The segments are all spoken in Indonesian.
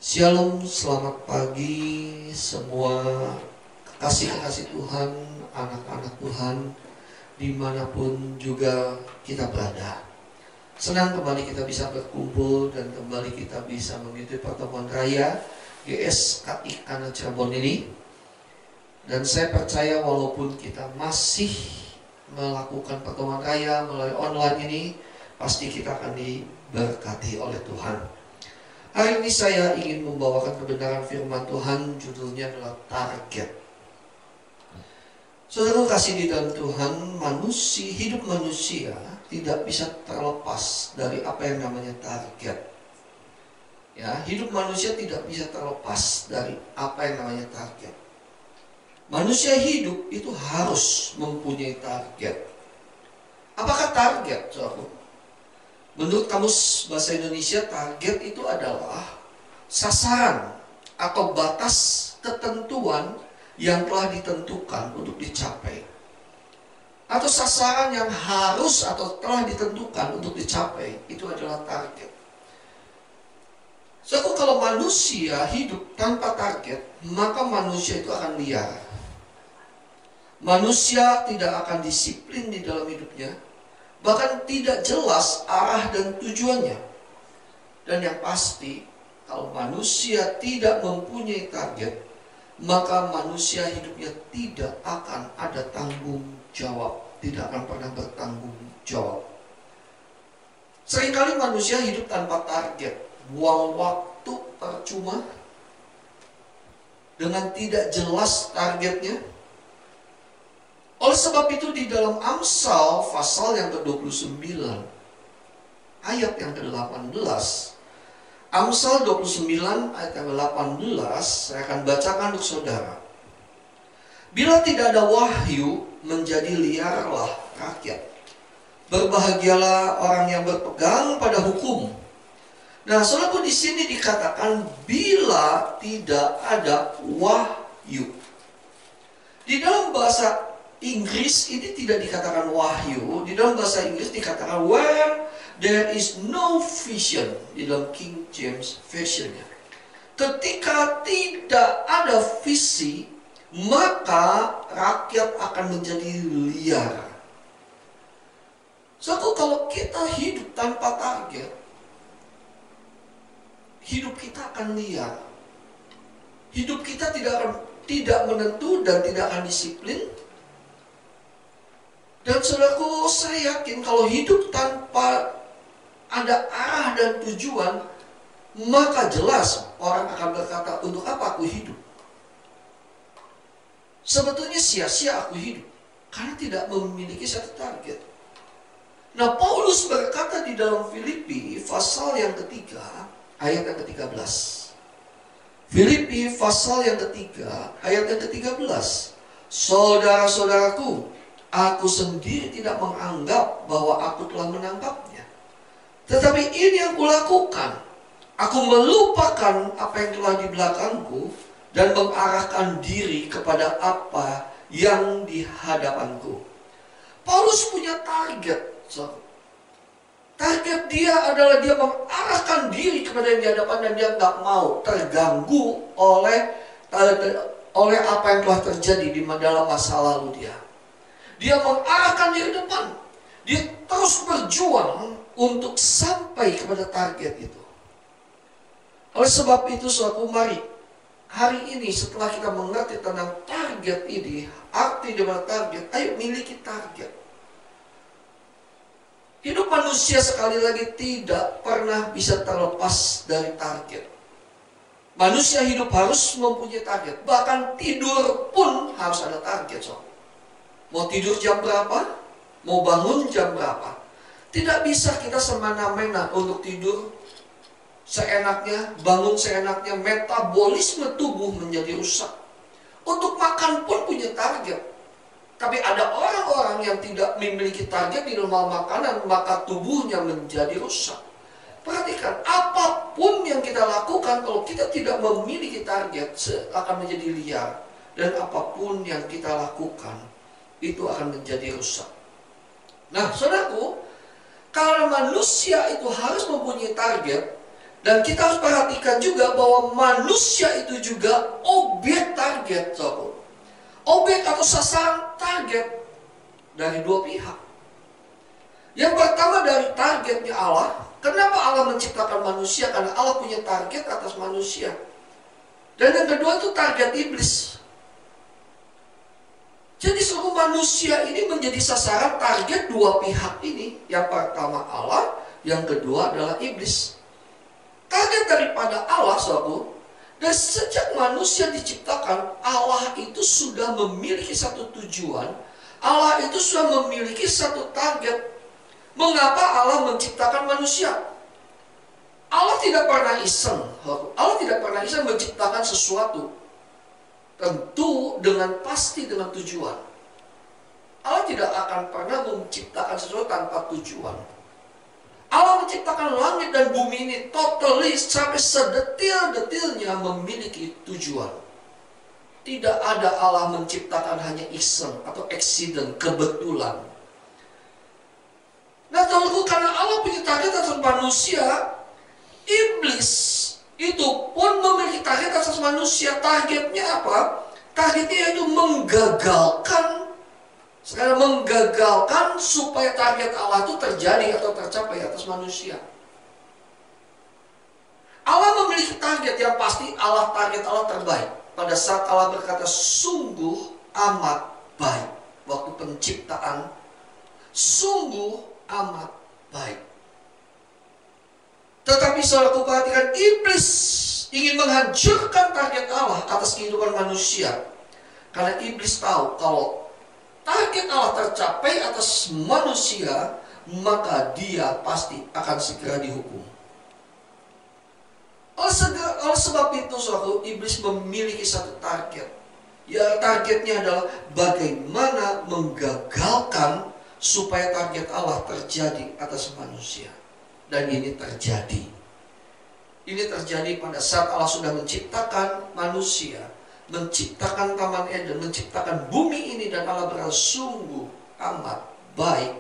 Shalom, selamat pagi semua kekasih-kekasih Tuhan, anak-anak Tuhan, dimanapun juga kita berada. Senang kembali kita bisa berkumpul dan kembali kita bisa mengikuti pertemuan raya GSKI Kana Cirebon ini. Dan saya percaya walaupun kita masih melakukan pertemuan raya melalui online ini, pasti kita akan diberkati oleh Tuhan. Hari ini saya ingin membawakan kebenaran firman Tuhan, judulnya adalah target. Saudara kasih di dalam Tuhan, hidup manusia tidak bisa terlepas dari apa yang namanya target. Ya, hidup manusia tidak bisa terlepas dari apa yang namanya target. Manusia hidup itu harus mempunyai target. Apakah target, saudara? Menurut Kamus Bahasa Indonesia, target itu adalah sasaran atau batas ketentuan yang telah ditentukan untuk dicapai. Atau sasaran yang harus atau telah ditentukan untuk dicapai, itu adalah target. So, kalau manusia hidup tanpa target, maka manusia itu akan liar. Manusia tidak akan disiplin di dalam hidupnya, bahkan tidak jelas arah dan tujuannya. Dan yang pasti, kalau manusia tidak mempunyai target, maka manusia hidupnya tidak akan ada tanggung jawab, tidak akan pernah bertanggung jawab. Seringkali manusia hidup tanpa target, buang waktu percuma dengan tidak jelas targetnya. Oleh sebab itu di dalam Amsal pasal yang ke-29 ayat yang ke-18, Amsal 29 ayat yang ke-18 saya akan bacakan untuk saudara. Bila tidak ada wahyu, menjadi liarlah rakyat. Berbahagialah orang yang berpegang pada hukum. Nah, saudaraku, di sini dikatakan bila tidak ada wahyu. Di dalam bahasa Inggris ini tidak dikatakan wahyu. Di dalam bahasa Inggris dikatakan where there is no vision, di dalam King James Version-nya. Ketika tidak ada visi, maka rakyat akan menjadi liar. So, kalau kita hidup tanpa target, hidup kita akan liar. Hidup kita tidak menentu dan tidak akan disiplin. Dan saudaraku, saya yakin kalau hidup tanpa ada arah dan tujuan, maka jelas orang akan berkata, untuk apa aku hidup? Sebetulnya sia-sia aku hidup, karena tidak memiliki satu target. Nah, Paulus berkata di dalam Filipi pasal yang ketiga, ayat yang ke-13. Filipi pasal yang ketiga, ayat yang ke-13. Saudara-saudaraku, aku sendiri tidak menganggap bahwa aku telah menangkapnya. Tetapi ini yang kulakukan. Aku melupakan apa yang telah di belakangku dan mengarahkan diri kepada apa yang di hadapanku. Paulus punya target. Target dia adalah dia mengarahkan diri kepada yang di hadapan dan dia nggak mau terganggu oleh apa yang telah terjadi di dalam masa lalu dia. Dia mengarahkan diri depan. Dia terus berjuang untuk sampai kepada target itu. Oleh sebab itu, suatu mari hari ini setelah kita mengerti tentang target ini, arti dari target, ayo miliki target. Hidup manusia sekali lagi tidak pernah bisa terlepas dari target. Manusia hidup harus mempunyai target. Bahkan tidur pun harus ada target, Mau tidur jam berapa? Mau bangun jam berapa? Tidak bisa kita semena-mena untuk tidur seenaknya, bangun seenaknya, metabolisme tubuh menjadi rusak. Untuk makan pun punya target. Tapi ada orang-orang yang tidak memiliki target di dalam makanan, maka tubuhnya menjadi rusak. Perhatikan, apapun yang kita lakukan, kalau kita tidak memiliki target, akan menjadi liar. Dan apapun yang kita lakukan, itu akan menjadi rusak. Nah, saudaraku, kalau manusia itu harus mempunyai target, Dan kita harus perhatikan juga bahwa manusia itu juga objek target, saudara. Objek atau sasaran target dari dua pihak. Yang pertama dari targetnya Allah. Kenapa Allah menciptakan manusia? Karena Allah punya target atas manusia. Dan yang kedua itu target iblis. Jadi seluruh manusia ini menjadi sasaran target dua pihak ini. Yang pertama Allah, yang kedua adalah iblis. Target daripada Allah, saudara, dan sejak manusia diciptakan, Allah itu sudah memiliki satu tujuan. Allah itu sudah memiliki satu target. Mengapa Allah menciptakan manusia? Allah tidak pernah iseng. Allah tidak pernah iseng menciptakan sesuatu. Tentu dengan pasti dengan tujuan. Allah tidak akan pernah menciptakan sesuatu tanpa tujuan. Allah menciptakan langit dan bumi ini totally sampai sedetil-detilnya memiliki tujuan. Tidak ada Allah menciptakan hanya iseng atau accident, kebetulan. Nah, teman-teman, karena Allah punya target atas manusia, iblis itu pun memiliki target atas manusia. Targetnya apa? Targetnya yaitu menggagalkan. Sekarang menggagalkan supaya target Allah itu terjadi atau tercapai atas manusia. Allah memiliki target yang pasti. Target Allah terbaik. Pada saat Allah berkata sungguh amat baik. Waktu penciptaan, sungguh amat baik. Tetapi saudara perhatikan, iblis ingin menghancurkan target Allah atas kehidupan manusia. Karena iblis tahu kalau target Allah tercapai atas manusia, maka dia pasti akan segera dihukum. Oleh sebab itu, saudara, iblis memiliki satu target. Ya, targetnya adalah bagaimana menggagalkan supaya target Allah terjadi atas manusia. Dan ini terjadi. Ini terjadi pada saat Allah sudah menciptakan manusia, menciptakan Taman Eden, menciptakan bumi ini, dan Allah berkata sungguh amat baik.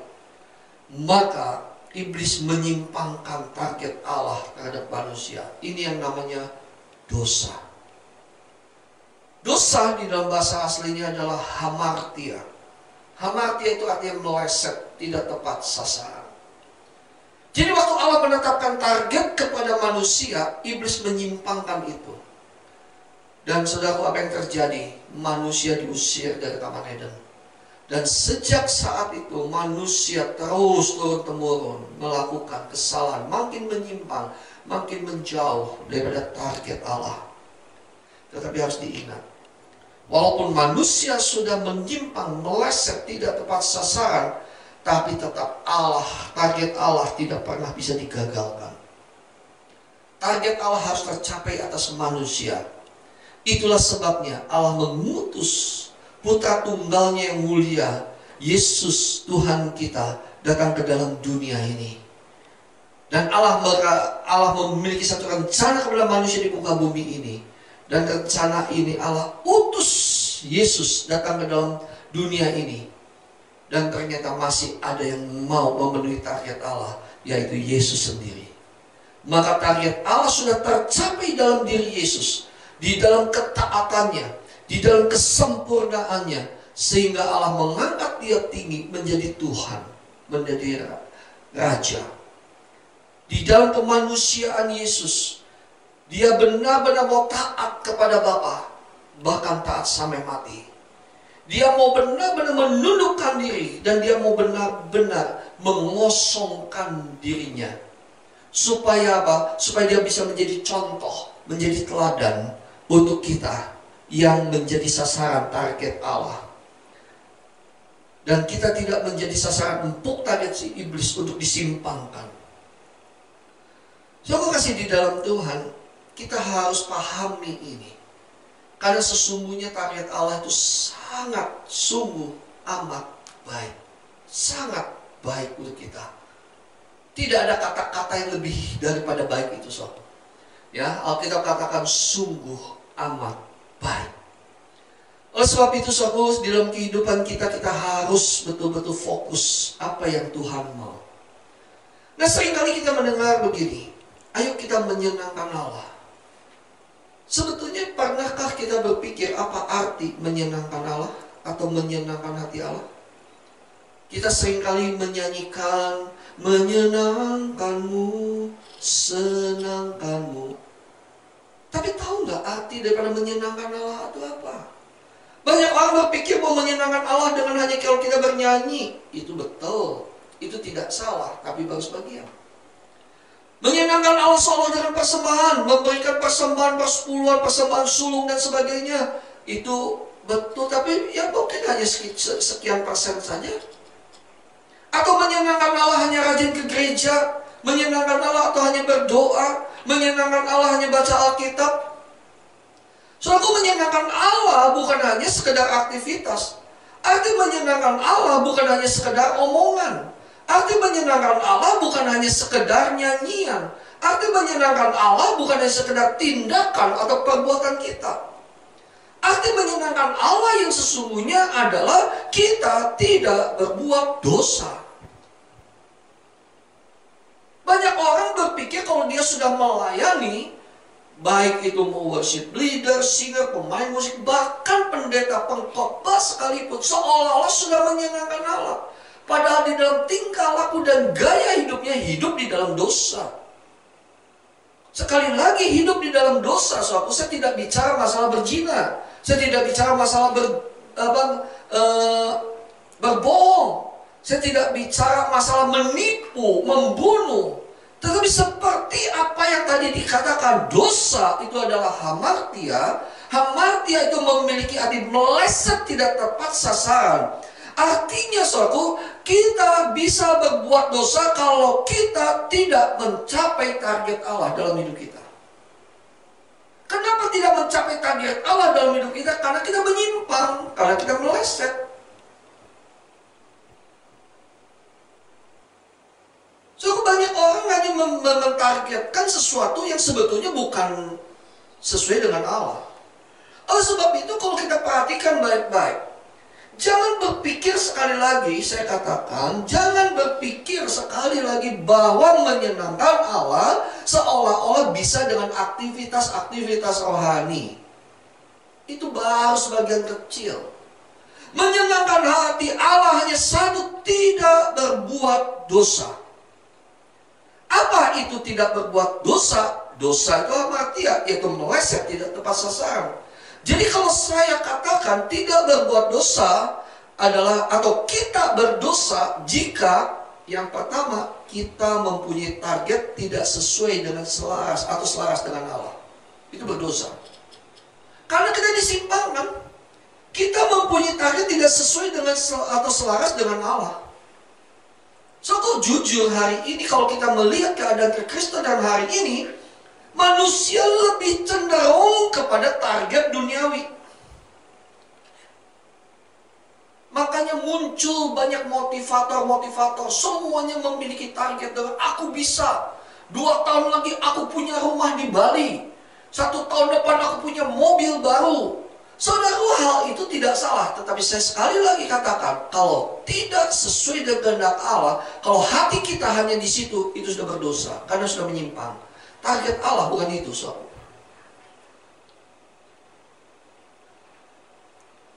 Maka iblis menyimpangkan target Allah terhadap manusia. Ini yang namanya dosa. Dosa di dalam bahasa aslinya adalah hamartia. Hamartia itu artinya meleset, tidak tepat sasaran. Jadi waktu Allah menetapkan target kepada manusia, iblis menyimpangkan itu. Dan saudaraku, apa yang terjadi? Manusia diusir dari Taman Eden. Dan sejak saat itu manusia terus turun-temurun melakukan kesalahan, makin menyimpang, makin menjauh daripada target Allah. Tetapi harus diingat, walaupun manusia sudah menyimpang, meleset, tidak tepat sasaran, tapi tetap Allah, target Allah tidak pernah bisa digagalkan. Target Allah harus tercapai atas manusia. Itulah sebabnya Allah mengutus Putra Tunggalnya yang mulia, Yesus Tuhan kita, datang ke dalam dunia ini. Dan Allah memiliki satu rencana kepada manusia di muka bumi ini. Dan rencana ini Allah utus Yesus datang ke dalam dunia ini. Dan ternyata masih ada yang mau memenuhi target Allah, yaitu Yesus sendiri. Maka target Allah sudah tercapai dalam diri Yesus, di dalam ketaatannya, di dalam kesempurnaannya, sehingga Allah mengangkat dia tinggi menjadi Tuhan, menjadi Raja. Di dalam kemanusiaan Yesus, dia benar-benar mau taat kepada Bapa, bahkan taat sampai mati. Dia mau benar-benar menundukkan diri, dan dia mau benar-benar mengosongkan dirinya. Supaya apa? Supaya dia bisa menjadi contoh, menjadi teladan untuk kita yang menjadi sasaran target Allah. Dan kita tidak menjadi sasaran empuk target si iblis untuk disimpangkan. Saya kasih di dalam Tuhan, kita harus pahami ini. Karena sesungguhnya target Allah itu sangat, sungguh amat baik. Sangat baik untuk kita. Tidak ada kata-kata yang lebih daripada baik itu, sob. Ya, Alkitab katakan sungguh amat baik. Oleh sebab itu, saudara, di dalam kehidupan kita harus betul-betul fokus apa yang Tuhan mau. Nah, seringkali kita mendengar begini, Ayo kita menyenangkan Allah. Sebetulnya pernahkah kita berpikir apa arti menyenangkan Allah atau menyenangkan hati Allah? Kita seringkali menyanyikan, menyenangkanmu, senangkanmu. Tapi tahu nggak arti daripada menyenangkan Allah itu apa? Banyak orang berpikir mau menyenangkan Allah dengan hanya kalau kita bernyanyi. Itu betul, itu tidak salah, tapi baru sebagian. Menyenangkan Allah selalu dengan persembahan, memberikan persembahan persepuluhan, persembahan sulung dan sebagainya. Itu betul, tapi ya mungkin hanya sekian persen saja. Atau menyenangkan Allah hanya rajin ke gereja, menyenangkan Allah atau hanya berdoa, menyenangkan Allah hanya baca Alkitab. Soalnya menyenangkan Allah bukan hanya sekedar aktivitas. Arti menyenangkan Allah bukan hanya sekedar omongan. Arti menyenangkan Allah bukan hanya sekedar nyanyian. Arti menyenangkan Allah bukan hanya sekedar tindakan atau perbuatan kita. Arti menyenangkan Allah yang sesungguhnya adalah kita tidak berbuat dosa. Banyak orang berpikir kalau dia sudah melayani, baik itu mau worship leader, singer, pemain musik, bahkan pendeta, pengkhotbah sekalipun, seolah-olah sudah menyenangkan Allah. Padahal di dalam tingkah laku dan gaya hidupnya hidup di dalam dosa. Sekali lagi hidup di dalam dosa, soalnya saya tidak bicara masalah berzina, saya tidak bicara masalah berbohong, saya tidak bicara masalah menipu, membunuh. Tetapi seperti apa yang tadi dikatakan, dosa itu adalah hamartia. Hamartia itu memiliki arti meleset tidak tepat sasaran. Artinya suatu, kita bisa berbuat dosa kalau kita tidak mencapai target Allah dalam hidup kita. Kenapa tidak mencapai target Allah dalam hidup kita? Karena kita menyimpang, karena kita meleset. So, banyak orang hanya mentargetkan sesuatu yang sebetulnya bukan sesuai dengan Allah. Oleh sebab itu kalau kita perhatikan baik-baik, jangan berpikir sekali lagi, saya katakan, jangan berpikir sekali lagi bahwa menyenangkan Allah seolah-olah bisa dengan aktivitas-aktivitas rohani. Itu baru sebagian kecil. Menyenangkan hati Allah hanya satu, tidak berbuat dosa. Apa itu tidak berbuat dosa? Dosa itu hamartia, yaitu meleset, tidak tepat sasaran. Jadi kalau saya katakan tidak berbuat dosa adalah, atau kita berdosa jika yang pertama kita mempunyai target tidak sesuai dengan selaras atau selaras dengan Allah. Itu berdosa. Karena kita disimpangkan. Kita mempunyai target tidak sesuai dengan atau selaras dengan Allah. So, jujur hari ini kalau kita melihat keadaan kekristenan hari ini, manusia lebih cenderung kepada target duniawi. Makanya muncul banyak motivator-motivator, semuanya memiliki target dengan aku bisa. 2 tahun lagi aku punya rumah di Bali. 1 tahun depan aku punya mobil baru. Saudara, hal itu tidak salah. Tetapi saya sekali lagi katakan, kalau tidak sesuai dengan kehendak Allah, kalau hati kita hanya di situ, itu sudah berdosa. Karena sudah menyimpang. Target Allah bukan itu, sob.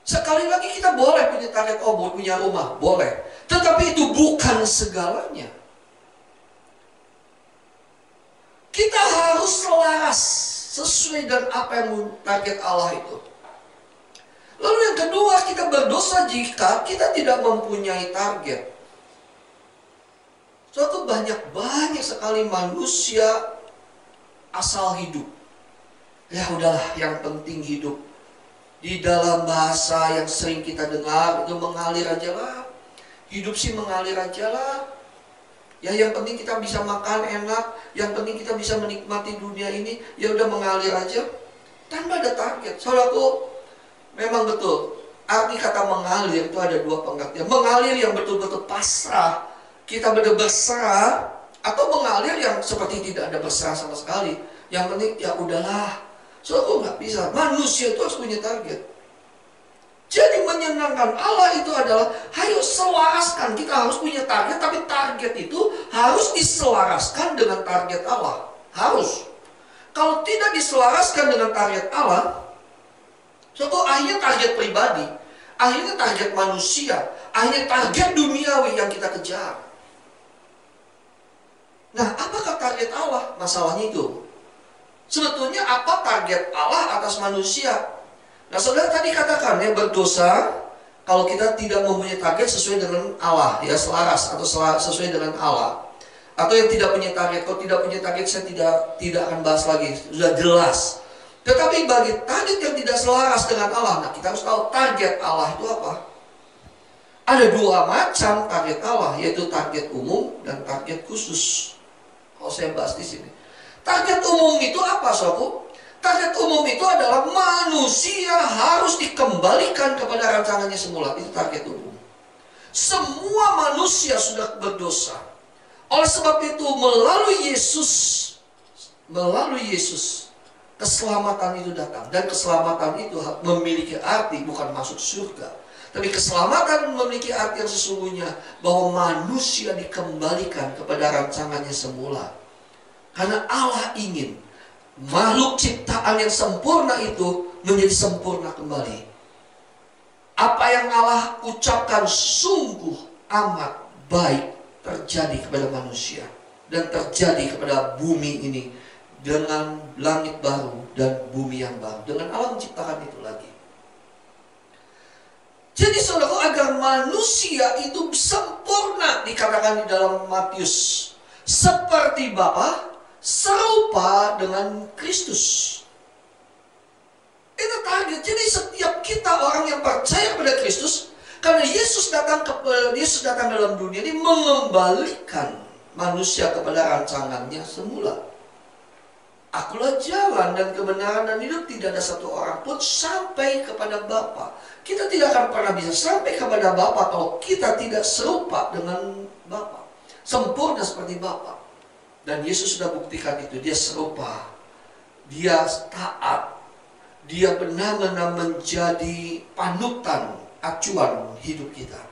Sekali lagi kita boleh punya target, punya rumah, boleh. Tetapi itu bukan segalanya. Kita harus selaras sesuai dengan apa yang target Allah itu. Lalu yang kedua, kita berdosa jika kita tidak mempunyai target. Suatu banyak sekali manusia asal hidup. Ya udahlah, yang penting hidup. Di dalam bahasa yang sering kita dengar itu mengalir aja lah. Hidup sih mengalir aja lah. Ya yang penting kita bisa makan enak, yang penting kita bisa menikmati dunia ini, ya udah mengalir aja. Tanpa ada target. Saudaraku, memang betul, arti kata mengalir itu ada 2 pengertian. Mengalir yang betul-betul pasrah, kita benar-benar berserah, atau mengalir yang seperti tidak ada berserah sama sekali. Yang penting ya udahlah. So, nggak bisa. Manusia itu harus punya target. Jadi menyenangkan Allah itu adalah, ayo selaraskan. Kita harus punya target, tapi target itu harus diselaraskan dengan target Allah. Harus. Kalau tidak diselaraskan dengan target Allah, akhirnya target pribadi, akhirnya target manusia, akhirnya target duniawi yang kita kejar. Nah, apakah target Allah? Masalahnya itu. Sebetulnya apa target Allah atas manusia? Nah, saudara tadi katakan ya, berdosa kalau kita tidak mempunyai target sesuai dengan Allah, ya, selaras atau sesuai dengan Allah. Atau yang tidak punya target. Kalau tidak punya target, saya tidak akan bahas lagi, sudah jelas. Tetapi bagi target yang tidak selaras dengan Allah, nah kita harus tahu target Allah itu apa. Ada dua macam target Allah, yaitu target umum dan target khusus. Kalau saya bahas di sini, target umum itu apa, saudaraku? Target umum itu adalah manusia harus dikembalikan kepada rancangannya semula. Itu target umum. Semua manusia sudah berdosa. Oleh sebab itu melalui Yesus keselamatan itu datang. Dan keselamatan itu memiliki arti bukan masuk surga, tapi keselamatan memiliki arti yang sesungguhnya bahwa manusia dikembalikan kepada rancangannya semula. Karena Allah ingin makhluk ciptaan yang sempurna itu menjadi sempurna kembali. Apa yang Allah ucapkan sungguh amat baik terjadi kepada manusia dan terjadi kepada bumi ini dengan langit baru dan bumi yang baru, dengan Allah menciptakan itu lagi. Jadi saudaraku, agar manusia itu sempurna, dikatakan di dalam Matius, seperti Bapa, serupa dengan Kristus. Itu target. Jadi setiap kita orang yang percaya kepada Kristus, karena Yesus datang dalam dunia ini mengembalikan manusia kepada rancangannya semula. Akulah jalan dan kebenaran dan hidup, tidak ada satu orang pun sampai kepada Bapa. Kita tidak akan pernah bisa sampai kepada Bapa kalau kita tidak serupa dengan Bapa, sempurna seperti Bapa. Dan Yesus sudah buktikan itu. Dia serupa, dia taat, dia benar-benar menjadi panutan, acuan hidup kita.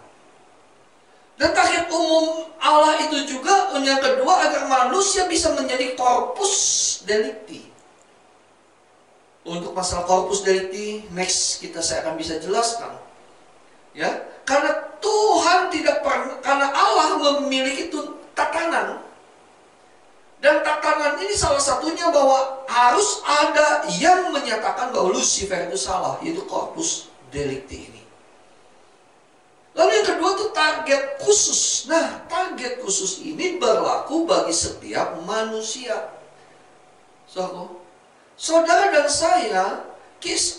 Dan target umum Allah itu juga yang kedua, agar manusia bisa menjadi corpus delicti. Untuk masalah corpus delicti next saya akan bisa jelaskan. Ya, karena Tuhan tidak pernah, karena Allah memiliki tatanan. Dan tatanan ini salah satunya bahwa harus ada yang menyatakan bahwa Lucifer itu salah, yaitu corpus delicti ini. Lalu yang kedua itu target khusus. Nah, target khusus ini berlaku bagi setiap manusia. Saudara dan saya,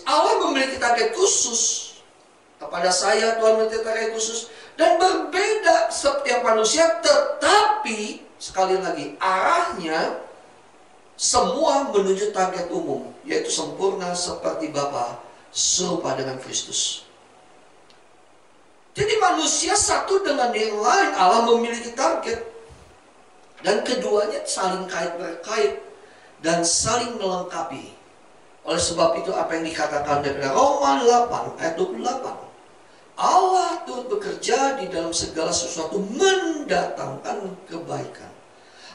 Allah memiliki target khusus. Kepada saya Tuhan memiliki target khusus. Dan berbeda setiap manusia, tetapi sekali lagi arahnya semua menuju target umum, yaitu sempurna seperti Bapa, serupa dengan Kristus. Jadi manusia satu dengan yang lain, Allah memiliki target. Dan keduanya saling kait-berkait dan saling melengkapi. Oleh sebab itu apa yang dikatakan dari Roma 8 ayat 28. Allah turut bekerja di dalam segala sesuatu mendatangkan kebaikan.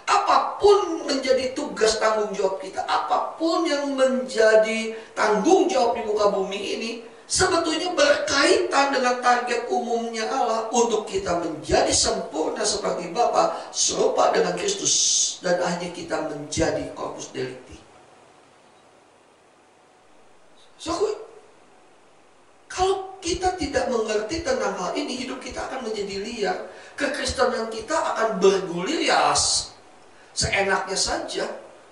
Apapun menjadi tugas tanggung jawab kita, apapun yang menjadi tanggung jawab di muka bumi ini, sebetulnya berkaitan dengan target umumnya Allah untuk kita menjadi sempurna seperti Bapa, serupa dengan Kristus, dan akhirnya kita menjadi corpus delicti. Kalau kita tidak mengerti tentang hal ini, hidup kita akan menjadi liar. Kekristenan kita akan bergulir ya seenaknya saja.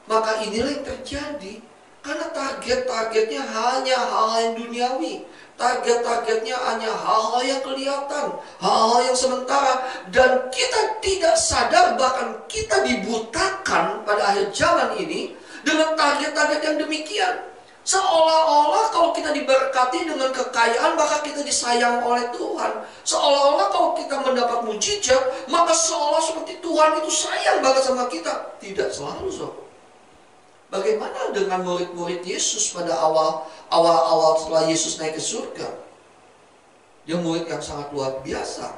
Maka inilah yang terjadi. Karena targetnya hanya hal-hal yang duniawi. Targetnya hanya hal-hal yang kelihatan, hal-hal yang sementara. Dan kita tidak sadar, bahkan kita dibutakan pada akhir zaman ini dengan target-target yang demikian. Seolah-olah kalau kita diberkati dengan kekayaan, maka kita disayang oleh Tuhan. Seolah-olah kalau kita mendapat mujizat, maka seolah seperti Tuhan itu sayang banget sama kita. Tidak selalu, Bagaimana dengan murid-murid Yesus pada awal setelah Yesus naik ke surga? Dia murid yang sangat luar biasa,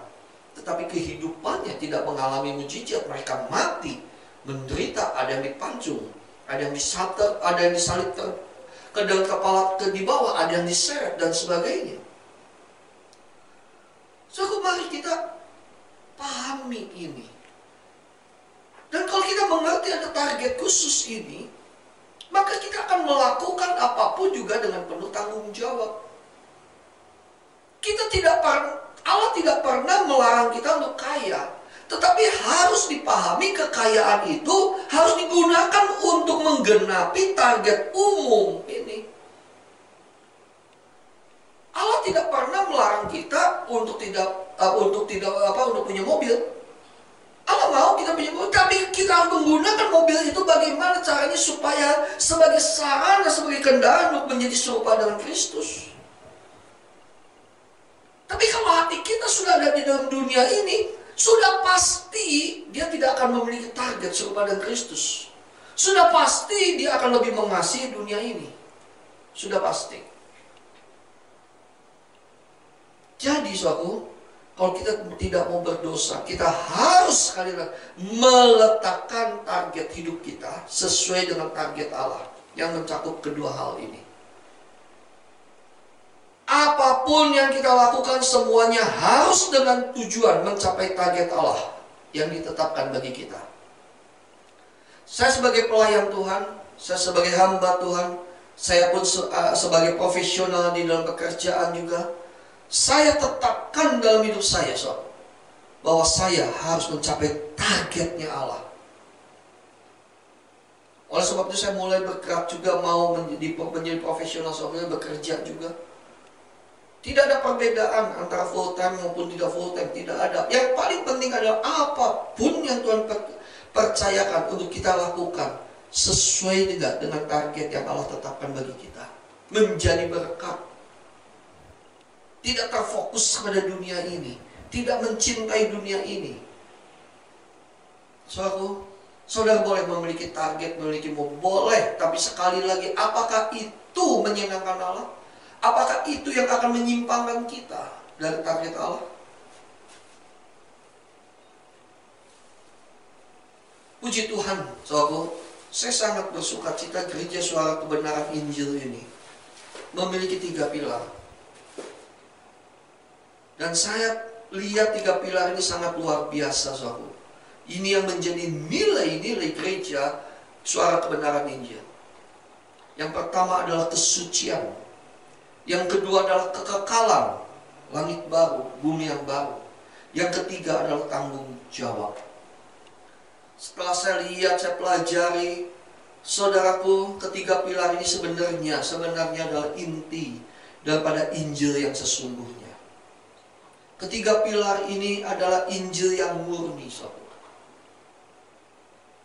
tetapi kehidupannya tidak mengalami mujizat. Mereka mati, menderita, ada yang dipancung. ada yang disalib, ada yang disalib ke dalam kepala, di bawah, ada yang diseret dan sebagainya. So, mari kita pahami ini. Dan kalau kita mengerti ada target khusus ini, maka kita akan melakukan apapun juga dengan penuh tanggung jawab. Allah tidak pernah melarang kita untuk kaya, tetapi harus dipahami kekayaan itu harus digunakan untuk menggenapi target umum ini. Allah tidak pernah melarang kita untuk punya mobil. Allah mau kita punya mobil, tapi kita harus menggunakan mobil itu bagaimana caranya supaya sebagai sarana, sebagai kendaraan untuk menjadi serupa dengan Kristus. Tapi kalau hati kita sudah ada di dalam dunia ini, sudah pasti dia tidak akan memiliki target serupa dengan Kristus. Sudah pasti dia akan lebih mengasihi dunia ini. Sudah pasti. Jadi suatu, kalau kita tidak mau berdosa, kita harus sekali lagi meletakkan target hidup kita sesuai dengan target Allah yang mencakup kedua hal ini. Apapun yang kita lakukan semuanya harus dengan tujuan mencapai target Allah yang ditetapkan bagi kita. Saya sebagai pelayan Tuhan, saya sebagai hamba Tuhan, saya pun sebagai profesional di dalam pekerjaan juga, saya tetapkan dalam hidup saya bahwa saya harus mencapai targetnya Allah. Oleh sebab itu saya mulai bergerak juga, mau menjadi profesional, soalnya bekerja juga. Tidak ada perbedaan antara full time maupun tidak full time, tidak ada. Yang paling penting adalah apapun yang Tuhan percayakan untuk kita lakukan sesuai tidak dengan target yang Allah tetapkan bagi kita, menjadi berkat. Tidak terfokus pada dunia ini, tidak mencintai dunia ini. Saudara boleh memiliki target, memiliki boleh, tapi sekali lagi, apakah itu menyenangkan Allah? Apakah itu yang akan menyimpangkan kita dari target Allah? Puji Tuhan, saudaraku, saya sangat bersuka cita gereja Suara Kebenaran Injil ini memiliki 3 pilar. Dan saya lihat 3 pilar ini sangat luar biasa, saudaraku. Ini yang menjadi nilai-nilai gereja Suara Kebenaran Injil. Yang pertama adalah kesucian. Yang kedua adalah kekekalan, langit baru, bumi yang baru. Yang ketiga adalah tanggung jawab. Setelah saya lihat, saya pelajari, saudaraku, ketiga pilar ini sebenarnya adalah inti daripada Injil yang sesungguhnya. Ketiga pilar ini adalah Injil yang murni, saudara.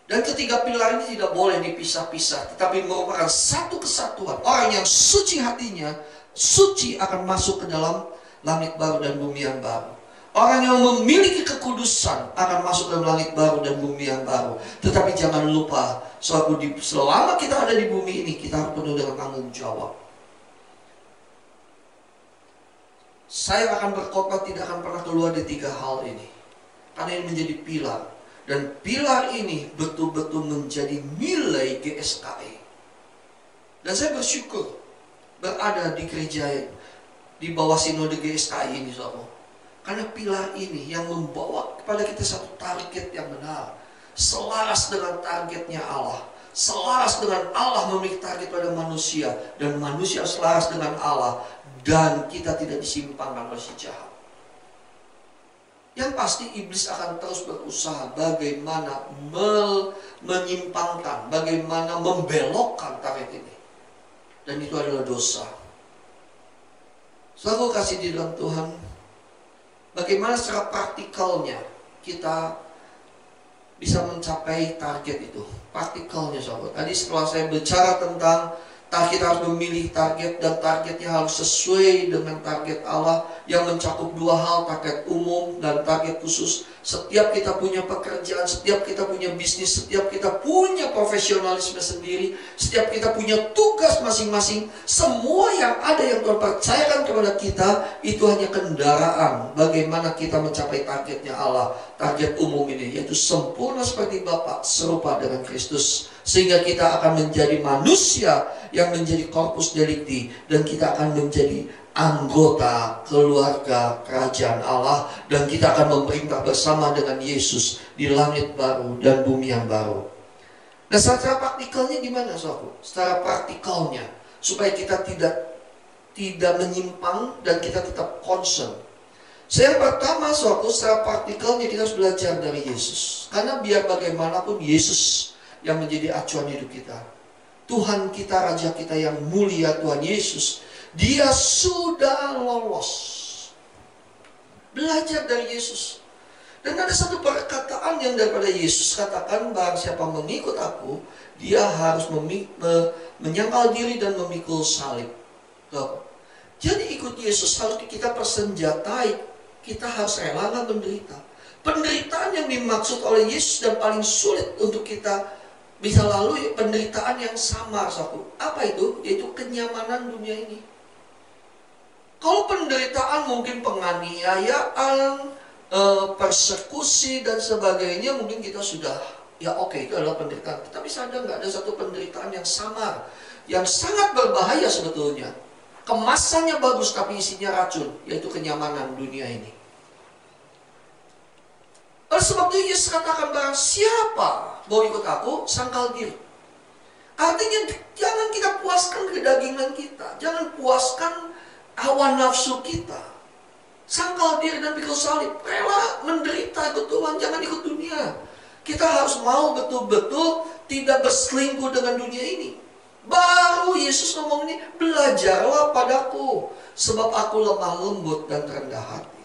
Dan ketiga pilar ini tidak boleh dipisah-pisah, tetapi merupakan satu kesatuan. Orang yang suci hatinya, suci akan masuk ke dalam langit baru dan bumi yang baru. Orang yang memiliki kekudusan akan masuk ke dalam langit baru dan bumi yang baru. Tetapi jangan lupa, selama kita ada di bumi ini, kita harus penuh dengan tanggung jawab. Saya akan berkhotbah tidak akan pernah keluar dari 3 hal ini, karena ini menjadi pilar. Dan pilar ini betul-betul menjadi nilai GSKI. Dan saya bersyukur berada di gereja di bawah sinode GSKI ini, saudara. Karena pilar ini yang membawa kepada kita satu target yang benar, selaras dengan targetnya Allah, selaras dengan Allah memiliki target pada manusia, dan manusia selaras dengan Allah, dan kita tidak disimpangkan oleh si jahat. Yang pasti iblis akan terus berusaha bagaimana menyimpangkan, bagaimana membelokkan target ini. Dan itu adalah dosa. Selalu kasih di dalam Tuhan, bagaimana secara praktikalnya kita bisa mencapai target itu. Praktikalnya, sahabat. Tadi setelah saya bicara tentang kita harus memilih target, dan targetnya harus sesuai dengan target Allah yang mencakup 2 hal, target umum dan target khusus. Setiap kita punya pekerjaan, setiap kita punya bisnis, setiap kita punya profesionalisme sendiri, setiap kita punya tugas masing-masing, semua yang ada yang Tuhan percayakan kepada kita, itu hanya kendaraan bagaimana kita mencapai targetnya Allah, target umum ini, yaitu sempurna seperti Bapa, serupa dengan Kristus. Sehingga kita akan menjadi manusia yang menjadi corpus delicti, dan kita akan menjadi anggota keluarga kerajaan Allah, dan kita akan memerintah bersama dengan Yesus di langit baru dan bumi yang baru. Nah, secara praktikalnya gimana, saudara? Secara praktikalnya supaya kita tidak menyimpang dan kita tetap concern. Yang pertama, saudara, secara praktikalnya kita harus belajar dari Yesus. Karena biar bagaimanapun Yesus yang menjadi acuan hidup kita. Tuhan kita, Raja kita yang mulia, Tuhan Yesus, Dia sudah lolos. Belajar dari Yesus. Dan ada satu perkataan yang daripada Yesus katakan, barang siapa mengikut aku, dia harus menyangkal diri dan memikul salib. Jadi ikut Yesus harus kita persenjatai. Kita harus rela menderita. Penderitaan yang dimaksud oleh Yesus dan paling sulit untuk kita bisa lalui, penderitaan yang samar, saudara. Apa itu? Yaitu kenyamanan dunia ini. Kalau penderitaan mungkin penganiayaan, persekusi dan sebagainya, mungkin kita sudah, ya oke, itu adalah penderitaan. Tapi sadar nggak ada satu penderitaan yang samar, yang sangat berbahaya sebetulnya. Kemasannya bagus tapi isinya racun, yaitu kenyamanan dunia ini. Oleh sebab itu Yesus katakan, barang siapa mau ikut aku, sangkal diri. Artinya jangan kita puaskan kedagingan kita, jangan puaskan hawa nafsu kita. Sangkal diri dan pikul salib, rela menderita ikut Tuhan, jangan ikut dunia. Kita harus mau betul-betul tidak berselingkuh dengan dunia ini. Baru Yesus ngomong ini, belajarlah padaku, sebab aku lemah lembut dan rendah hati.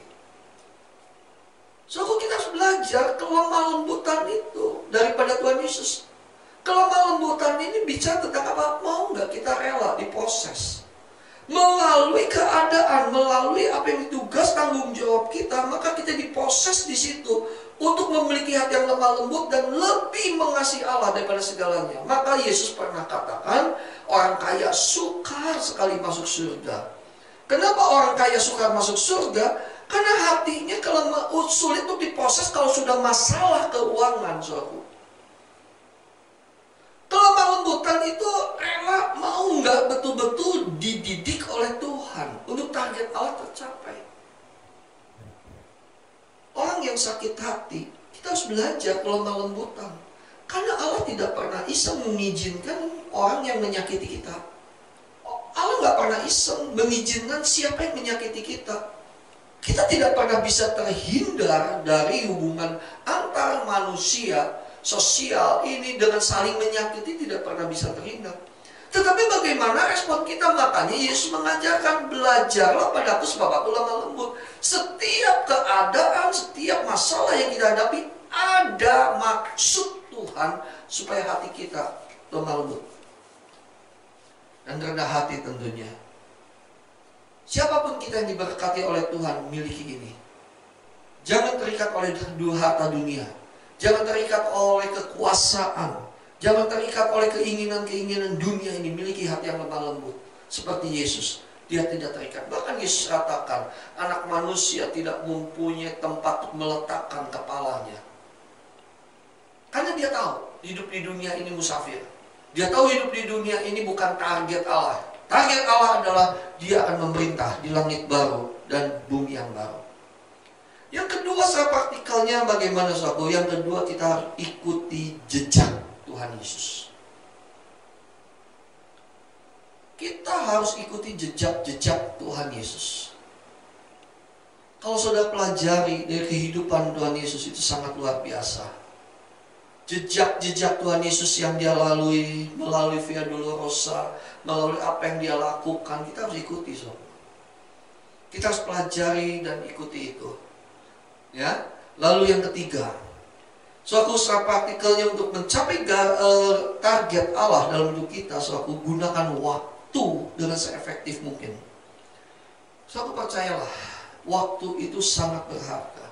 So, kita harus belajar kelemah lembutan itu daripada Tuhan Yesus. Kelemah lembutan ini bicara tentang apa? Mau nggak kita rela diproses melalui keadaan, melalui apa yang tugas tanggung jawab kita, maka kita diproses di situ untuk memiliki hati yang lemah lembut dan lebih mengasihi Allah daripada segalanya. Maka Yesus pernah katakan, orang kaya sukar sekali masuk surga. Kenapa orang kaya sukar masuk surga? Karena hatinya kalau sulit untuk diproses kalau sudah masalah keuangan, saudara. Kelemah lembutan itu rela mau nggak betul-betul dididik oleh Tuhan untuk target Allah tercapai. Orang yang sakit hati, kita harus belajar kelemah lembutan. Karena Allah tidak pernah iseng mengizinkan orang yang menyakiti kita. Allah nggak pernah iseng mengizinkan siapa yang menyakiti kita. Kita tidak pernah bisa terhindar dari hubungan antar manusia, sosial ini dengan saling menyakiti, tidak pernah bisa terhindar. Tetapi bagaimana respon kita? Makanya Yesus mengajarkan, belajarlah padaku sebab aku lemah lembut. Setiap keadaan, setiap masalah yang kita hadapi, ada maksud Tuhan supaya hati kita lemah lembut dan rendah hati tentunya. Siapapun kita yang diberkati oleh Tuhan miliki ini. Jangan terikat oleh harta dunia. Jangan terikat oleh kekuasaan. Jangan terikat oleh keinginan-keinginan dunia ini. Miliki hati yang lemah lembut. Seperti Yesus. Dia tidak terikat. Bahkan Yesus katakan, anak manusia tidak mempunyai tempat untuk meletakkan kepalanya. Karena dia tahu hidup di dunia ini musafir. Dia tahu hidup di dunia ini bukan target Allah. Target Allah adalah dia akan memerintah di langit baru dan bumi yang baru. Yang kedua, secara praktikalnya bagaimana, saudara? Yang kedua, kita harus ikuti jejak Tuhan Yesus. Kita harus ikuti jejak-jejak Tuhan Yesus. Kalau saudara pelajari dari kehidupan Tuhan Yesus, itu sangat luar biasa. Jejak-jejak Tuhan Yesus yang dia lalui, melalui Via Dolorosa, melalui apa yang dia lakukan, kita harus ikuti, saudara. Kita harus pelajari dan ikuti itu. Ya. Lalu yang ketiga, suatu usaha praktikalnya untuk mencapai target Allah dalam hidup kita, suatu gunakan waktu dengan seefektif mungkin. Suatu percayalah, waktu itu sangat berharga.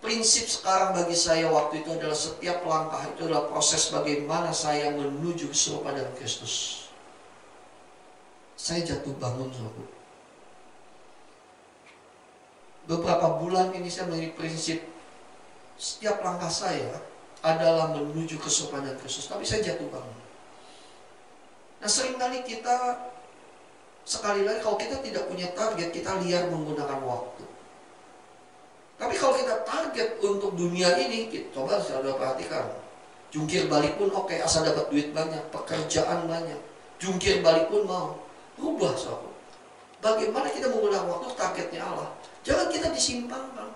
Prinsip sekarang bagi saya waktu itu adalah setiap langkah itu adalah proses bagaimana saya menuju keserupadan Kristus. Saya jatuh bangun, saudara. Beberapa bulan ini saya memiliki prinsip setiap langkah saya adalah menuju keserupadan Kristus. Tapi saya jatuh bangun. Nah, seringkali kita, sekali lagi kalau kita tidak punya target, kita liar menggunakan waktu. Tapi kalau kita target untuk dunia ini, coba saudara perhatikan. Jungkir balik pun oke, asal dapat duit banyak, pekerjaan banyak. Jungkir balik pun mau. Rubah, saudara. Bagaimana kita menggunakan waktu, targetnya Allah. Jangan kita disimpangkan.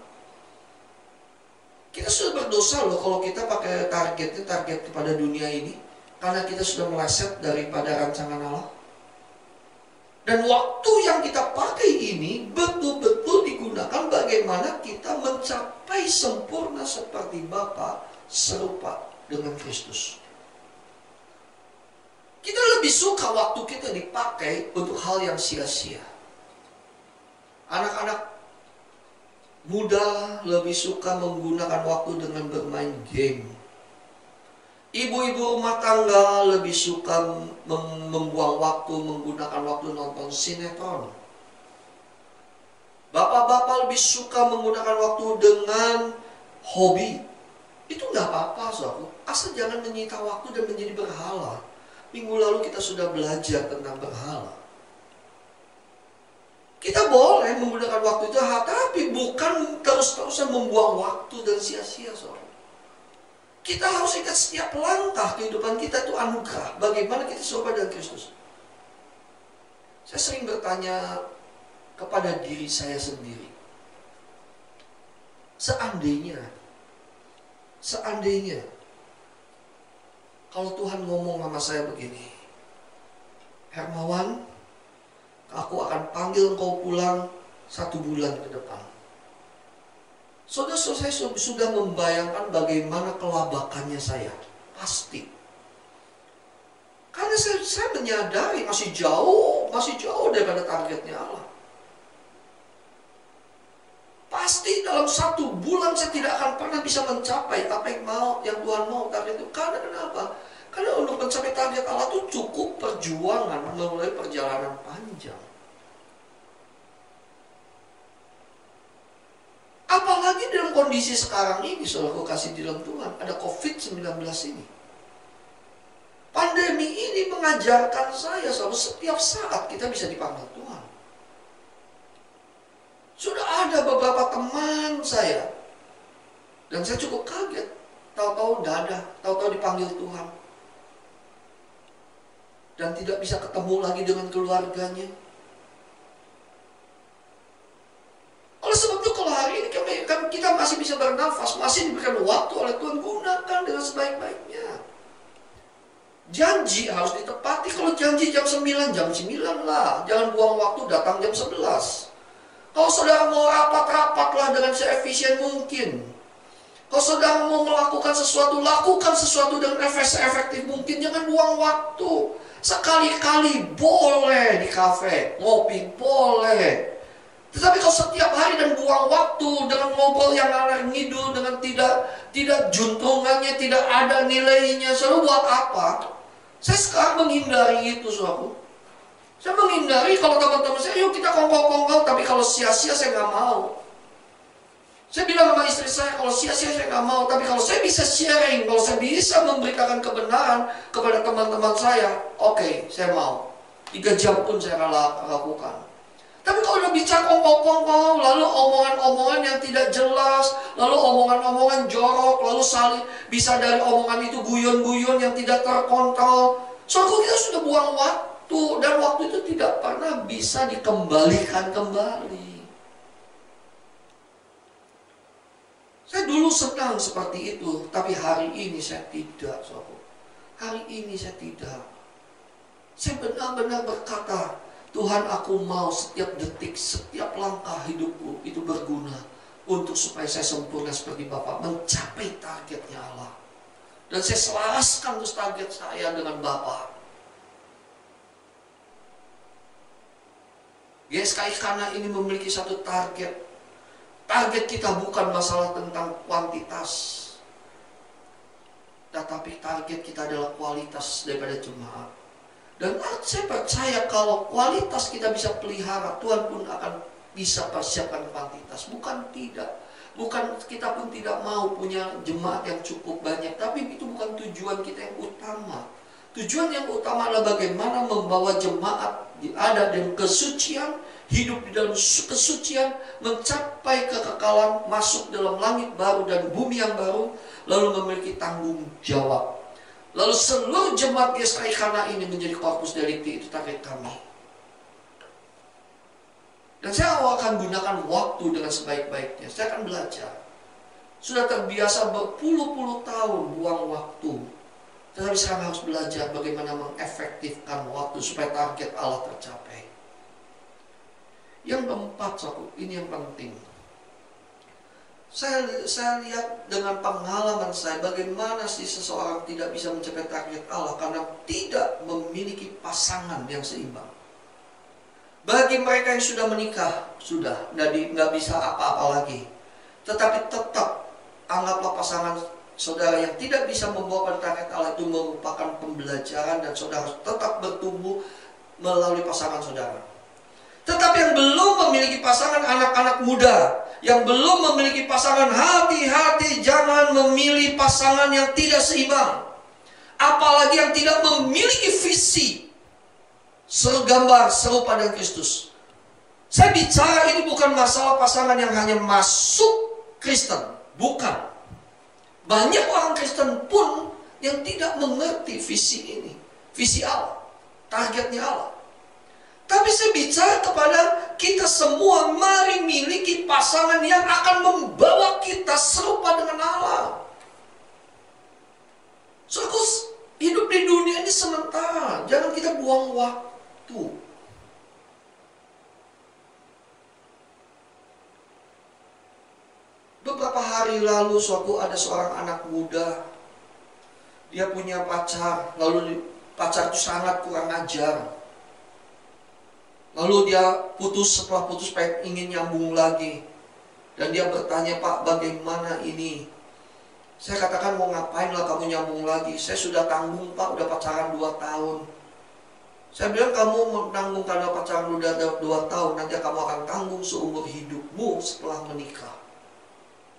Kita sudah berdosa loh kalau kita pakai target kepada dunia ini. Karena kita sudah meleset daripada rancangan Allah. Dan waktu yang kita pakai ini betul-betul digunakan bagaimana kita mencapai sempurna seperti Bapa, serupa dengan Kristus. Kita lebih suka waktu kita dipakai untuk hal yang sia-sia. Anak-anak muda lebih suka menggunakan waktu dengan bermain game. Ibu-ibu rumah tangga lebih suka membuang waktu, menggunakan waktu nonton sinetron. Bapak-bapak lebih suka menggunakan waktu dengan hobi. Itu nggak apa-apa, saudara. Asal jangan menyita waktu dan menjadi berhala. Minggu lalu kita sudah belajar tentang berhala. Kita boleh menggunakan waktu itu, tapi bukan terus-terusan membuang waktu dan sia-sia, saudara. Kita harus ingat setiap langkah kehidupan kita itu anugerah. Bagaimana kita serupa dengan Kristus. Saya sering bertanya kepada diri saya sendiri. Seandainya kalau Tuhan ngomong sama saya begini, Hermawan, aku akan panggil engkau pulang 1 bulan ke depan. Saudara, saya sudah membayangkan bagaimana kelabakannya saya. Pasti. Karena saya menyadari masih jauh daripada targetnya Allah. Pasti dalam 1 bulan saya tidak akan pernah bisa mencapai apa yang Tuhan mau target itu. Karena kenapa? Karena untuk mencapai target Allah itu cukup perjuangan melalui perjalanan panjang. Apalagi dalam kondisi sekarang ini, saudara kasih di dalam Tuhan, ada COVID-19 ini. Pandemi ini mengajarkan saya, saudara, setiap saat kita bisa dipanggil Tuhan. Sudah ada beberapa teman saya, dan saya cukup kaget, tahu-tahu tidak ada, tahu-tahu dipanggil Tuhan. Dan tidak bisa ketemu lagi dengan keluarganya. Oleh sebab itu kalau hari ini kan kita masih bisa bernafas, masih diberikan waktu oleh Tuhan, gunakan dengan sebaik-baiknya. Janji harus ditepati. Kalau janji jam 9 lah. Jangan buang waktu datang jam 11. Kalau saudara mau rapat-rapatlah dengan seefisien mungkin. Kalau saudara mau melakukan sesuatu, lakukan sesuatu dengan efektif mungkin. Jangan buang waktu. Sekali-kali boleh di kafe, ngopi boleh. Tetapi kalau setiap hari dan buang waktu dengan ngobrol yang ngalor ngidul, dengan tidak juntungannya, tidak ada nilainya, saudara buat apa? Saya sekarang menghindari itu, saudara. Saya menghindari kalau teman-teman saya, yuk kita kongkol-kongkol, tapi kalau sia-sia saya nggak mau. Saya bilang sama istri saya, kalau sia-sia saya nggak mau, tapi kalau saya bisa sharing, kalau saya bisa memberikan kebenaran kepada teman-teman saya, oke, saya mau. 3 jam pun saya lakukan. Tapi kalau udah bicara kongkol-kongkol, lalu omongan-omongan yang tidak jelas, lalu omongan-omongan jorok, lalu bisa dari omongan itu guyon-guyon yang tidak terkontrol. Soalnya kita sudah buang waktu, dan waktu itu tidak pernah bisa dikembalikan kembali. Saya dulu senang seperti itu, tapi hari ini saya tidak, saudara. Hari ini saya tidak. Saya benar-benar berkata, Tuhan, aku mau setiap detik, setiap langkah hidupku itu berguna untuk supaya saya sempurna seperti Bapa, mencapai targetnya Allah. Dan saya selaraskan terus target saya dengan Bapa. GSKI karena ini memiliki satu target. Target kita bukan masalah tentang kuantitas, tetapi target kita adalah kualitas daripada jemaat. Dan saya percaya kalau kualitas kita bisa pelihara, Tuhan pun akan bisa persiapkan kuantitas. Bukan tidak. Bukan kita pun tidak mau punya jemaat yang cukup banyak. Tapi itu bukan tujuan kita yang utama. Tujuan yang utama adalah bagaimana membawa jemaat ada dalam kesucian, hidup di dalam kesucian, mencapai kekekalan, masuk dalam langit baru dan bumi yang baru, lalu memiliki tanggung jawab. Lalu seluruh jemaat GSKI karena ini menjadi Corpus Delicti, itu target kami. Dan saya akan gunakan waktu dengan sebaik-baiknya. Saya akan belajar. Sudah terbiasa berpuluh-puluh tahun buang waktu. Tetapi sekarang harus belajar bagaimana mengefektifkan waktu supaya target Allah tercapai. Yang keempat, ini yang penting. Saya lihat dengan pengalaman saya bagaimana sih seseorang tidak bisa mencapai target Allah karena tidak memiliki pasangan yang seimbang. Bagi mereka yang sudah menikah, sudah nggak bisa apa-apa lagi. Tetapi tetap anggaplah pasangan saudara yang tidak bisa membawa pada target Allah itu merupakan pembelajaran, dan saudara harus tetap bertumbuh melalui pasangan saudara. Tetapi yang belum memiliki pasangan, anak-anak muda yang belum memiliki pasangan, hati-hati jangan memilih pasangan yang tidak seimbang. Apalagi yang tidak memiliki visi segambar serupa dengan Kristus. Saya bicara ini bukan masalah pasangan yang hanya masuk Kristen, bukan. Banyak orang Kristen pun yang tidak mengerti visi ini, visi Allah, targetnya Allah. Tapi saya bicara kepada kita semua, mari miliki pasangan yang akan membawa kita serupa dengan Allah. Terus hidup di dunia ini sementara, jangan kita buang waktu. Beberapa hari lalu ada seorang anak muda, dia punya pacar, lalu pacar itu sangat kurang ajar. Lalu dia setelah putus ingin nyambung lagi. Dan dia bertanya, Pak, bagaimana ini? Saya katakan, mau ngapain lah kamu nyambung lagi? Saya sudah tanggung, Pak, udah pacaran 2 tahun. Saya bilang, kamu menanggung karena pacaran udah 2 tahun, nanti kamu akan tanggung seumur hidupmu setelah menikah.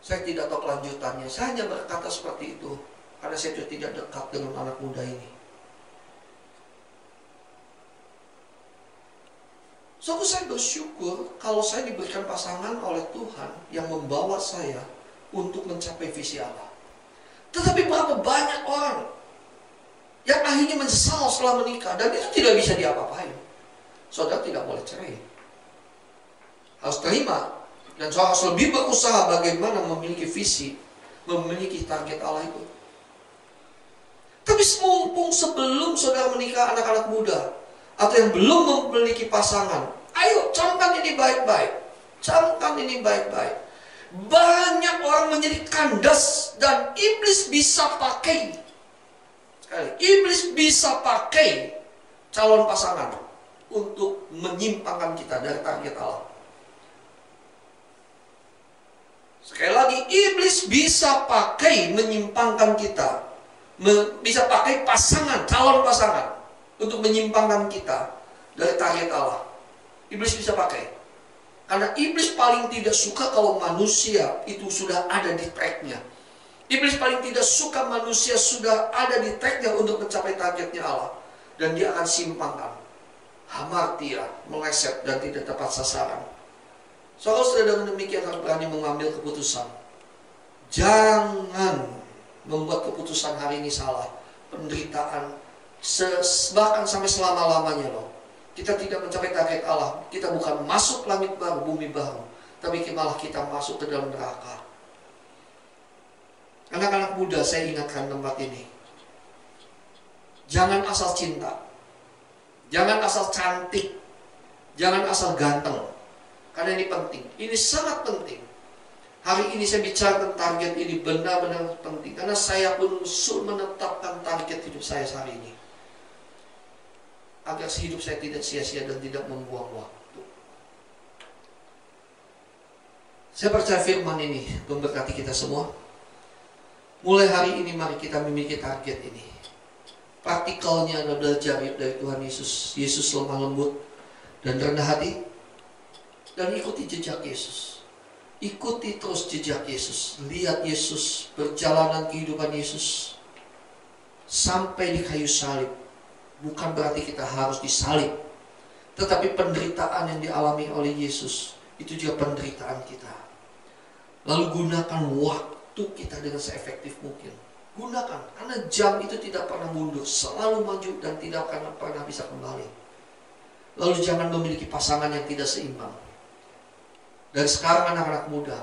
Saya tidak tahu kelanjutannya. Saya hanya berkata seperti itu karena saya juga tidak dekat dengan anak muda ini. Saya bersyukur kalau saya diberikan pasangan oleh Tuhan yang membawa saya untuk mencapai visi Allah. Tetapi berapa banyak orang yang akhirnya menyesal setelah menikah, dan itu tidak bisa diapa-apain. Saudara tidak boleh cerai, harus terima, dan saudara harus lebih berusaha bagaimana memiliki visi, memiliki target Allah itu. Tapi mumpung sebelum saudara menikah, anak-anak muda atau yang belum memiliki pasangan, ayo camkan ini baik-baik. Camkan ini baik-baik. Banyak orang menjadi kandas, dan iblis bisa pakai. Iblis bisa pakai calon pasangan untuk menyimpangkan kita dari target Allah. Sekali lagi, iblis bisa pakai menyimpangkan kita. Bisa pakai pasangan, calon pasangan, untuk menyimpangkan kita dari target Allah. Iblis bisa pakai. Karena iblis paling tidak suka kalau manusia itu sudah ada di tracknya. Iblis paling tidak suka manusia sudah ada di tracknya untuk mencapai targetnya Allah. Dan dia akan simpangkan, hamartia, meleset dan tidak tepat sasaran. Soalnya sudah dengan demikian harus berani mengambil keputusan. Jangan membuat keputusan hari ini salah. Penderitaan bahkan sampai selama-lamanya loh. Kita tidak mencapai target Allah. Kita bukan masuk langit baru, bumi baru, tapi malah kita masuk ke dalam neraka. Anak-anak muda, saya ingatkan tempat ini. Jangan asal cinta. Jangan asal cantik. Jangan asal ganteng. Karena ini penting. Ini sangat penting. Hari ini saya bicara tentang target ini benar-benar penting. Karena saya pun menetapkan target hidup saya hari ini. Agar hidup saya tidak sia-sia dan tidak membuang waktu. Saya percaya firman ini memberkati kita semua. Mulai hari ini mari kita memiliki target ini. Praktikalnya adalah belajar dari Tuhan Yesus. Yesus lemah lembut dan rendah hati. Dan ikuti jejak Yesus. Ikuti terus jejak Yesus. Lihat Yesus, perjalanan kehidupan Yesus sampai di kayu salib. Bukan berarti kita harus disalib, tetapi penderitaan yang dialami oleh Yesus itu juga penderitaan kita. Lalu gunakan waktu kita dengan seefektif mungkin. Gunakan, karena jam itu tidak pernah mundur, selalu maju dan tidak akan pernah bisa kembali. Lalu jangan memiliki pasangan yang tidak seimbang. Dan sekarang anak-anak muda,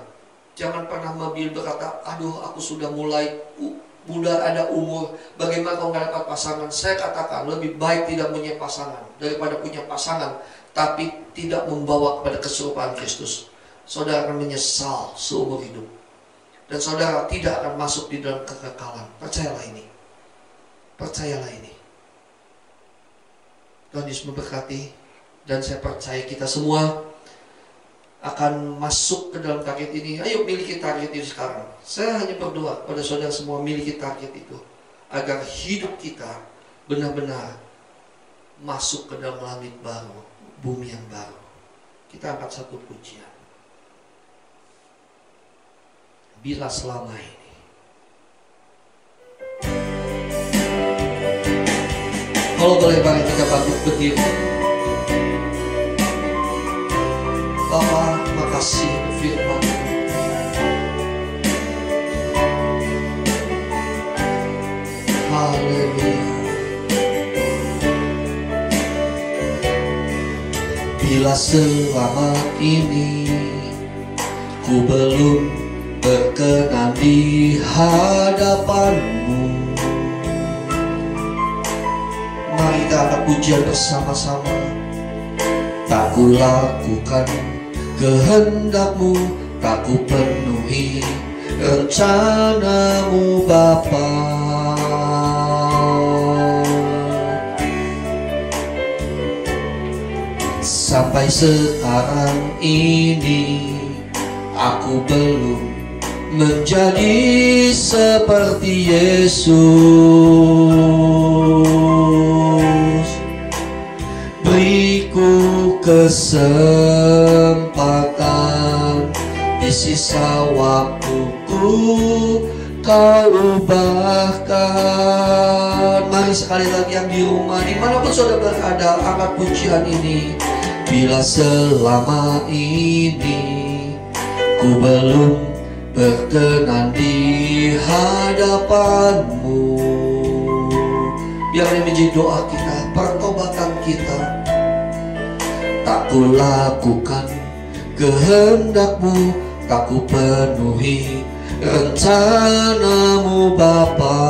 jangan pernah berkata, aduh aku sudah mulai muda, ada umur, bagaimana kalau nggak dapat pasangan? Saya katakan lebih baik tidak punya pasangan daripada punya pasangan tapi tidak membawa kepada keserupaan Kristus. Saudara akan menyesal seumur hidup. Dan saudara tidak akan masuk di dalam kekekalan. Percayalah ini. Percayalah ini. Tuhan Yesus memberkati. Dan saya percaya kita semua akan masuk ke dalam target ini. Ayo miliki target itu sekarang. Saya hanya berdoa pada saudara semua miliki target itu, agar hidup kita benar-benar masuk ke dalam langit baru, bumi yang baru. Kita angkat satu pujian. Bila selama ini. Kalau boleh mari kita bangkit berdiri. Bapa, makasih firman. Haleluya. Bila selama ini ku belum berkenan di hadapan-Mu, mari kita angkat pujian bersama-sama. Tak ku lakukan kehendak-Mu, tak ku penuhi rencana-Mu Bapa. Sampai sekarang ini aku belum menjadi seperti Yesus. Beriku kesempatan di sisa waktuku, Kau ubahkan. Mari sekali lagi yang di rumah, dimanapun saudara berada, angkat pujian ini. Bila selama ini ku belum berkenan di hadapan-Mu, biar ini menjadi doa kita, pertobatan kita. Tak ku lakukan kehendak-Mu, tak ku penuhi rencana-Mu Bapa.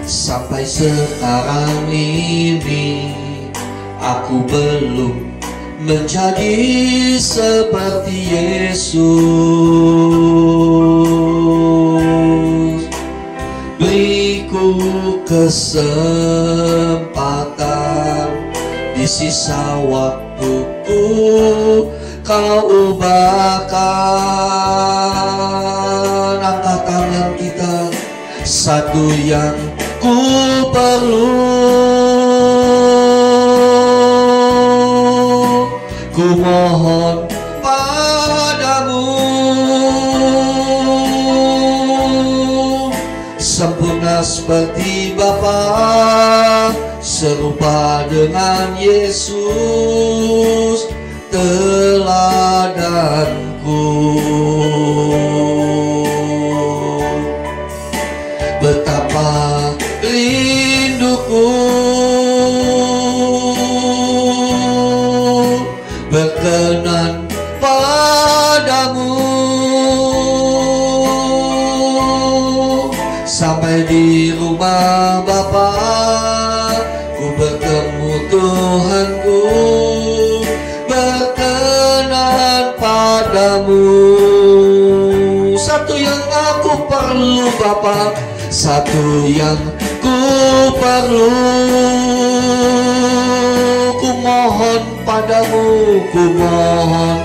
Sampai sekarang ini aku belum menjadi seperti Yesus. Beriku kesempatan di sisa waktuku, Kau ubahkan. Angkat tangan kita. Satu yang ku perlu, ku mohon padamu, sempurna seperti Bapa, serupa dengan Yesus teladanku. Betapa rinduku berkenan padamu, sampai di rumah Bapa ku bertemu Tuhanku, berkenan padamu. Satu yang aku perlu Bapa, satu yang ku perlu, ku mohon padamu, ku mohon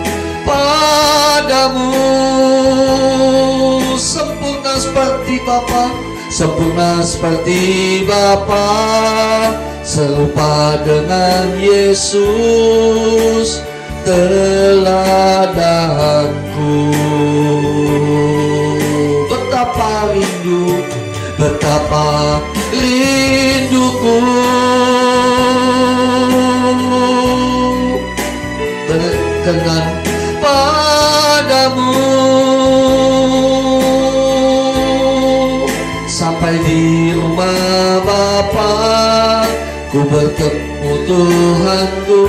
padamu. Sempurna seperti Bapa, sempurna seperti Bapa, serupa dengan Yesus teladanku. Betapa rindu, betapa rinduku berkenan padamu. Sampai di rumah Bapa, ku bertemu Tuhanku,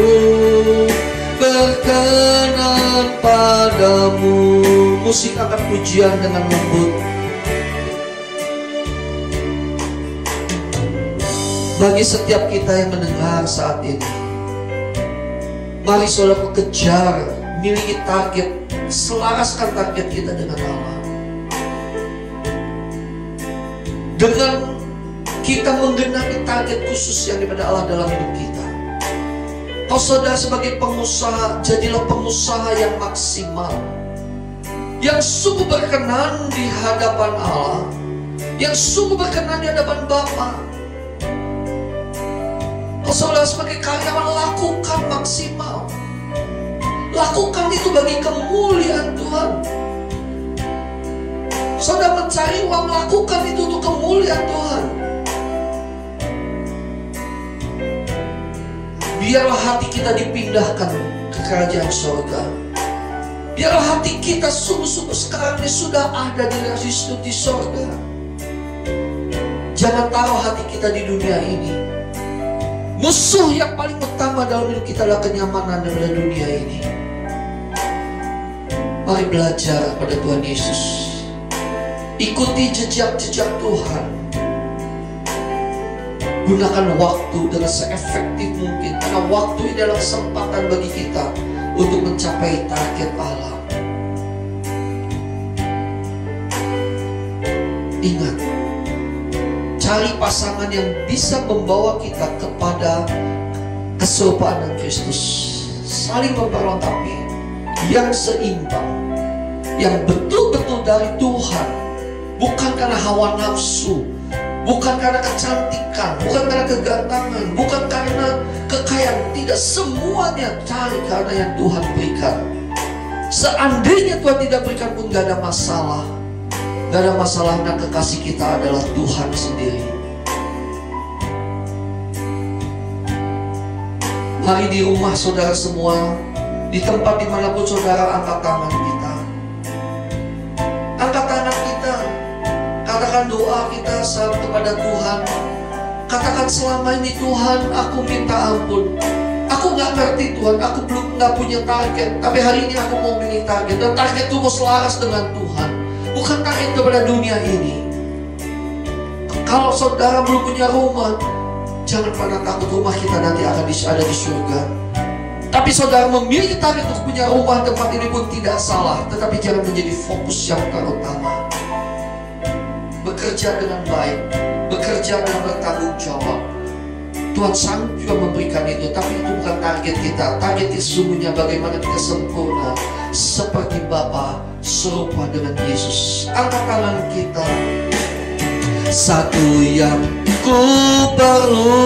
berkenan padamu. Musik akan pujian dengan lembut. Bagi setiap kita yang mendengar saat ini, mari saudara kejar, miliki target, selaraskan target kita dengan Allah. Dengan kita menggenapi target khusus yang daripada Allah dalam hidup kita. Kau saudara sebagai pengusaha, jadilah pengusaha yang maksimal, yang sungguh berkenan di hadapan Allah, yang sungguh berkenan di hadapan Bapa. Kau saudara sebagai karyawan, lakukan maksimal. Lakukan itu bagi kemuliaan Tuhan. Saudara mencari uang, lakukan itu untuk kemuliaan Tuhan. Biarlah hati kita dipindahkan ke kerajaan surga. Biarlah hati kita sungguh-sungguh sekarang ini sudah ada di Kristus di surga. Jangan taruh hati kita di dunia ini. Musuh yang paling utama dalam hidup kita adalah kenyamanan dalam dunia ini. Mari belajar pada Tuhan Yesus. Ikuti jejak-jejak Tuhan. Gunakan waktu dengan seefektif mungkin, karena waktu ini adalah kesempatan bagi kita untuk mencapai target Allah. Ingat, cari pasangan yang bisa membawa kita kepada keserupaan dengan Kristus, saling memperlengkapi, yang seimbang, yang betul-betul dari Tuhan. Bukan karena hawa nafsu, bukan karena kecantikan, bukan karena kegantengan, bukan karena kekayaan. Tidak, semuanya cari karena yang Tuhan berikan. Seandainya Tuhan tidak berikan pun gak ada masalah. Gak ada masalah, karena kekasih kita adalah Tuhan sendiri. Mari di rumah saudara semua, di tempat dimanapun saudara, angkat tangan kita. Angkat tangan kita. Katakan doa kita kepada Tuhan. Katakan, selama ini Tuhan, aku minta ampun. Aku gak ngerti Tuhan, aku belum gak punya target. Tapi hari ini aku mau milih target. Dan target itu mau selaras dengan Tuhan, bukan target kepada dunia ini. Kalau saudara belum punya rumah, jangan pernah takut rumah kita nanti akan ada di surga. Tapi saudara memiliki target untuk punya rumah tempat ini pun tidak salah. Tetapi jangan menjadi fokus yang terutama. Bekerja dengan baik, bekerja dengan bertanggung jawab. Tuhan sanggup juga memberikan itu, tapi itu bukan target kita. Target kita sesungguhnya bagaimana kita sempurna seperti Bapa, serupa dengan Yesus. Angkat tangan kita. Satu yang ku perlu,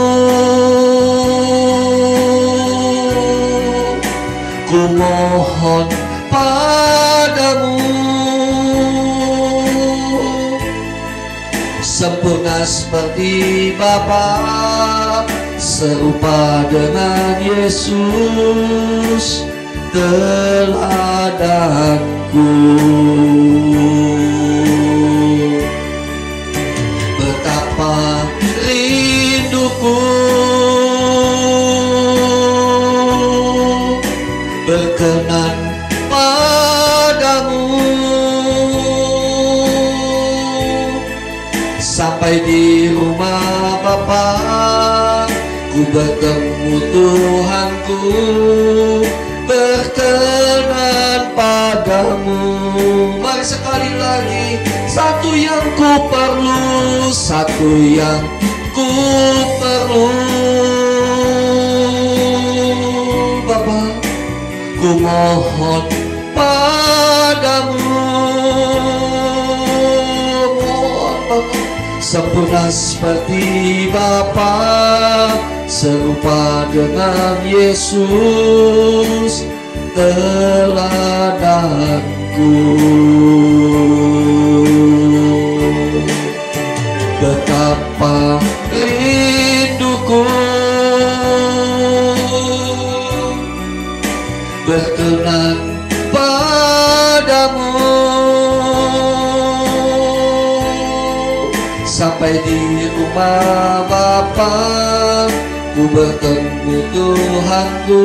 ku mohon padamu, sempurna seperti Bapa, serupa dengan Yesus teladanku. Betapa rinduku berkenan padamu, sampai di rumah Bapa, ku bertemu Tuhanku, berkenan padamu. Mari sekali lagi, satu yang ku perlu, satu yang ku perlu, ku mohon padamu, mohon Bapa, sempurna seperti Bapa, serupa dengan Yesus teladanku. Betapa rinduku berkenan padamu, sampai di rumah Bapa ku bertemu Tuhanku,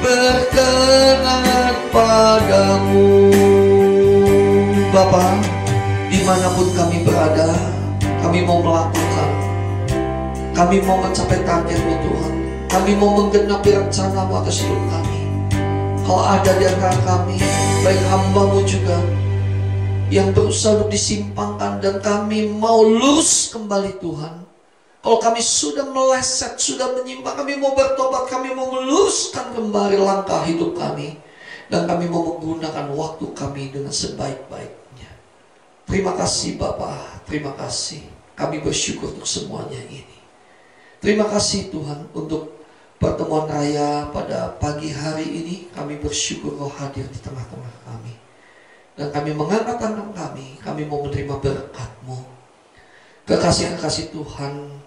berkenan padamu. Bapa, dimanapun kami berada, kami mau melakukan, kami mau mencapai target-Mu Tuhan, kami mau menggenapi rencana-Mu atas hidup kami. Kalau ada di antara kami, baik hamba-Mu juga, yang berusaha untuk disimpangkan, dan kami mau lurus kembali Tuhan. Kalau kami sudah meleset, sudah menyimpang, kami mau bertobat, kami mau meluruskan kembali langkah hidup kami, dan kami mau menggunakan waktu kami dengan sebaik-baiknya. Terima kasih Bapa, terima kasih. Kami bersyukur untuk semuanya ini. Terima kasih Tuhan untuk pertemuan raya pada pagi hari ini. Kami bersyukur Kau hadir di tengah-tengah kami. Dan kami mengangkat tangan kami mau menerima berkat-Mu. Kekasih-kekasih Tuhan,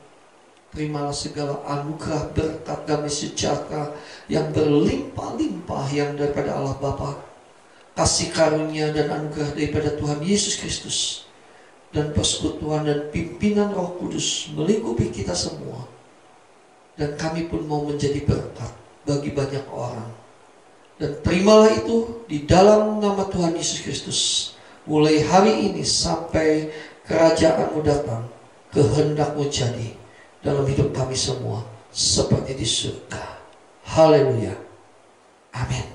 terimalah segala anugerah, berkat, damai sejahtera yang berlimpah-limpah yang daripada Allah Bapa, kasih karunia dan anugerah daripada Tuhan Yesus Kristus, dan persekutuan dan pimpinan Roh Kudus melingkupi kita semua. Dan kami pun mau menjadi berkat bagi banyak orang. Dan terimalah itu di dalam nama Tuhan Yesus Kristus, mulai hari ini sampai kerajaan-Mu datang, kehendak-Mu jadi dalam hidup kami semua seperti di surga. Haleluya. Amin.